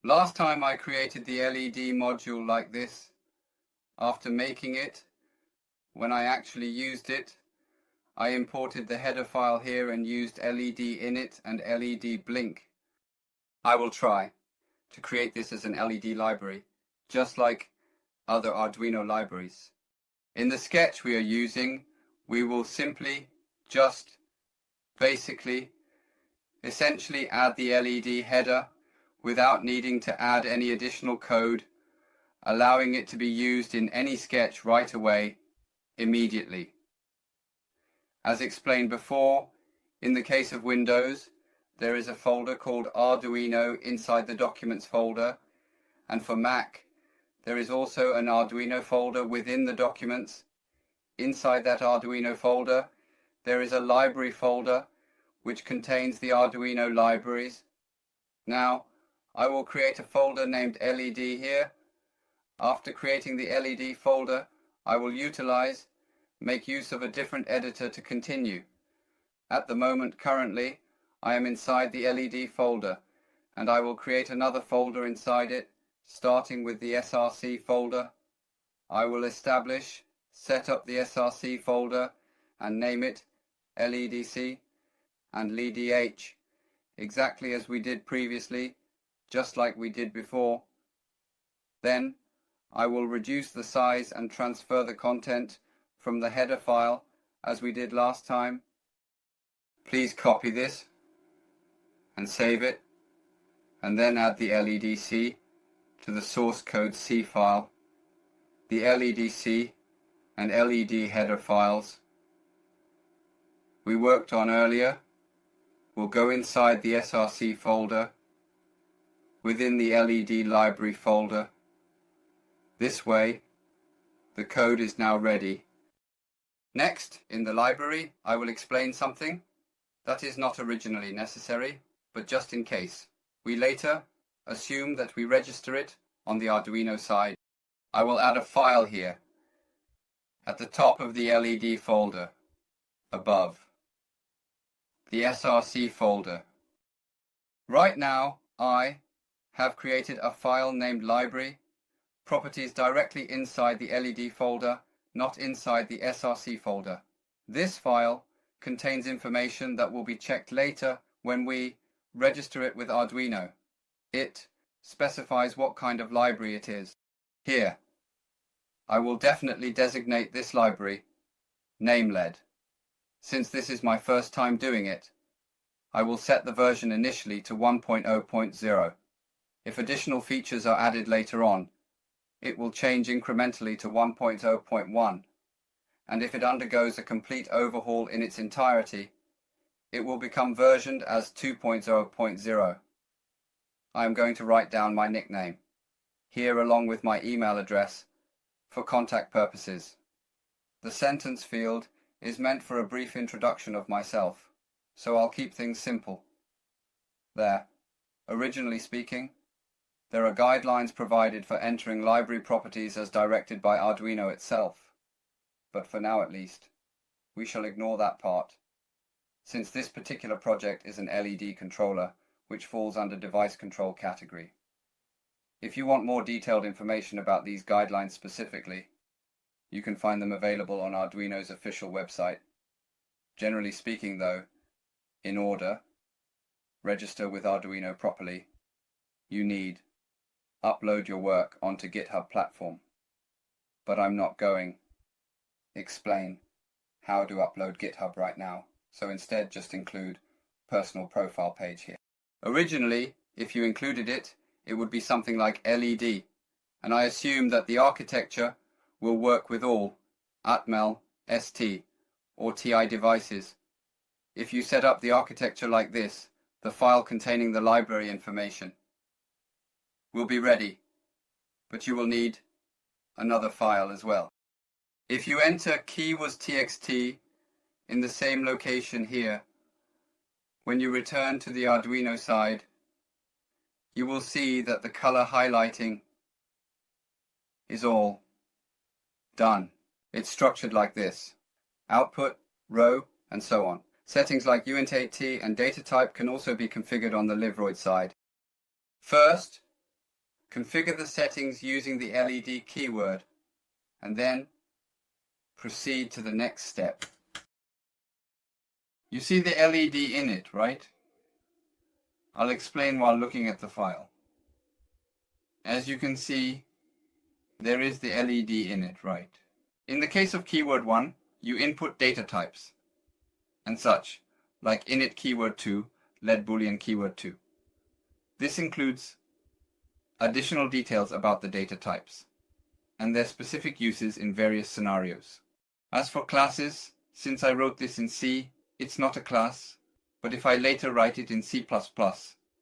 Last time I created the LED module like this. After making it, when I actually used it, I imported the header file here and used LED init and LED blink. I will try to create this as an LED library, just like other Arduino libraries. In the sketch we are using, we will simply just essentially add the LED header without needing to add any additional code, allowing it to be used in any sketch right away, immediately. As explained before, in the case of Windows, there is a folder called Arduino inside the Documents folder, and for Mac, there is also an Arduino folder within the Documents. Inside that Arduino folder, there is a library folder which contains the Arduino libraries. Now, I will create a folder named LED here. After creating the LED folder, I will make use of a different editor to continue. At the moment, currently, I am inside the LED folder, and I will create another folder inside it, starting with the SRC folder. I will set up the SRC folder and name it LEDC and LEDH, exactly as we did previously, just like we did before. Then I will reduce the size and transfer the content from the header file as we did last time. Please copy this and save it, and then add the LEDC to the source code C file. The LEDC and LED header files we worked on earlier will go inside the SRC folder within the LED library folder. This way, the code is now ready. Next, in the library, I will explain something that is not originally necessary, but just in case. We later assume that we register it on the Arduino side. I will add a file here at the top of the LED folder, above the SRC folder. Right now, I have created a file named library properties directly inside the LED folder, not inside the SRC folder. This file contains information that will be checked later when we register it with Arduino. It specifies what kind of library it is. Here, I will definitely designate this library nameled. Since this is my first time doing it, I will set the version initially to 1.0.0. If additional features are added later on, it will change incrementally to 1.0.1, and if it undergoes a complete overhaul in its entirety, it will become versioned as 2.0.0. I am going to write down my nickname here along with my email address for contact purposes. The sentence field is meant for a brief introduction of myself, so I'll keep things simple. There. Originally speaking, there are guidelines provided for entering library properties as directed by Arduino itself, but for now at least, we shall ignore that part, since this particular project is an LED controller which falls under device control category. If you want more detailed information about these guidelines specifically, you can find them available on Arduino's official website. Generally speaking though, in order, register with Arduino properly, you need upload your work onto GitHub platform. But I'm not going explain how to upload GitHub right now, so instead just include personal profile page here. Originally, if you included it, it would be something like LED, and I assume that the architecture will work with all Atmel, ST, or TI devices. If you set up the architecture like this, the file containing the library information will be ready, but you will need another file as well. If you enter key was txt in the same location here, when you return to the Arduino side, you will see that the color highlighting is all done. It's structured like this: output, row, and so on. Settings like uint8t and data type can also be configured on the Livroid side. First, Configure the settings using the LED keyword, and then proceed to the next step. You see the LED in it, right? I'll explain while looking at the file. As you can see, there is the LED in it, right? In the case of keyword 1, you input data types and such, like init keyword 2, LED boolean keyword 2. This includes additional details about the data types and their specific uses in various scenarios. As for classes, since I wrote this in C, it's not a class, but if I later write it in C++,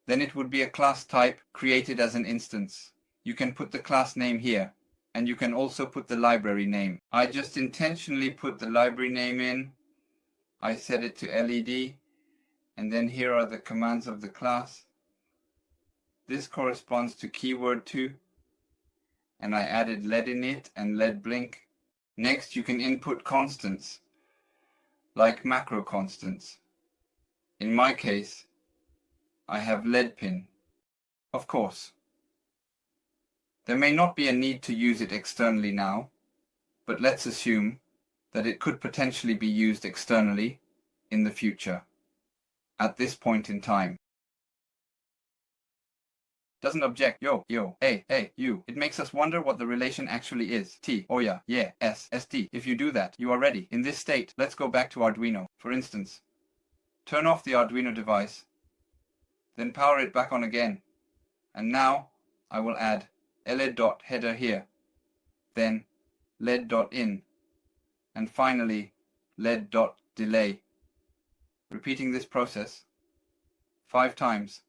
then it would be a class type created as an instance. You can put the class name here, and you can also put the library name. I just intentionally put the library name in. I set it to LED, and then here are the commands of the class. This corresponds to keyword 2, and I added LED init and LED blink. Next, you can input constants, like macro constants. In my case, I have LED pin. Of course, there may not be a need to use it externally now, but let's assume that it could potentially be used externally in the future, at this point in time. Doesn't object, yo, hey, you. It makes us wonder what the relation actually is. T, oh yeah, S, ST. If you do that, you are ready. In this state, let's go back to Arduino. For instance, turn off the Arduino device, then power it back on again. And now I will add LED.header here, then LED.in, and finally LED.delay. Repeating this process 5 times,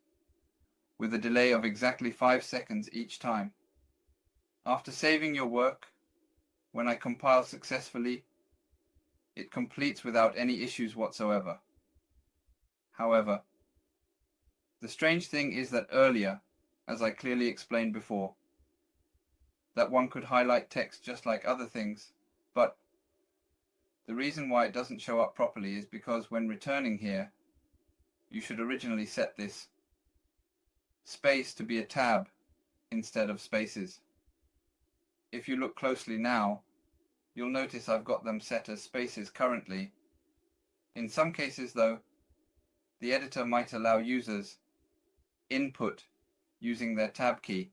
with a delay of exactly 5 seconds each time. After saving your work, when I compile successfully, it completes without any issues whatsoever. However, the strange thing is that earlier, as I clearly explained before, that one could highlight text just like other things, but the reason why it doesn't show up properly is because when returning here, you should originally set this space to be a tab instead of spaces. If you look closely now, you'll notice I've got them set as spaces currently. In some cases though, the editor might allow users input using their tab key,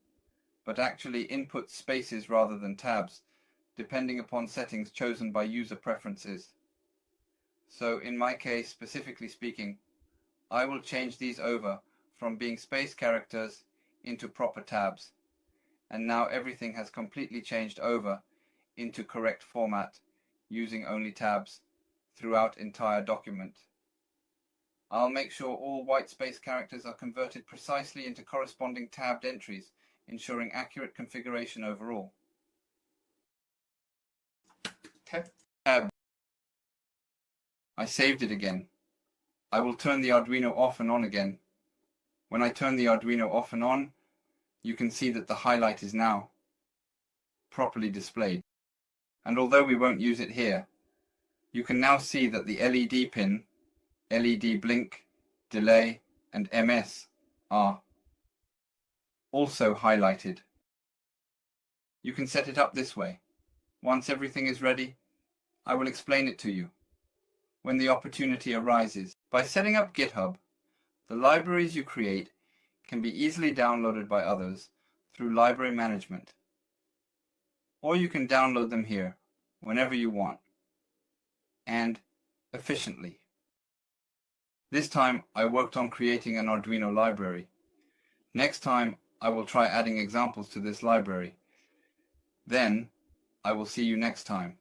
but actually input spaces rather than tabs, depending upon settings chosen by user preferences. So in my case, specifically speaking, I will change these over from being space characters into proper tabs, and now everything has completely changed over into correct format using only tabs throughout entire document. I'll make sure all white space characters are converted precisely into corresponding tabbed entries, ensuring accurate configuration overall. Tab. I saved it again. I will turn the Arduino off and on again. When I turn the Arduino off and on, you can see that the highlight is now properly displayed. And although we won't use it here, you can now see that the LED pin, LED blink, delay, and MS are also highlighted. You can set it up this way. Once everything is ready, I will explain it to you when the opportunity arises. By setting up GitHub, the libraries you create can be easily downloaded by others through library management. Or you can download them here whenever you want, and efficiently. This time I worked on creating an Arduino library. Next time I will try adding examples to this library. Then I will see you next time.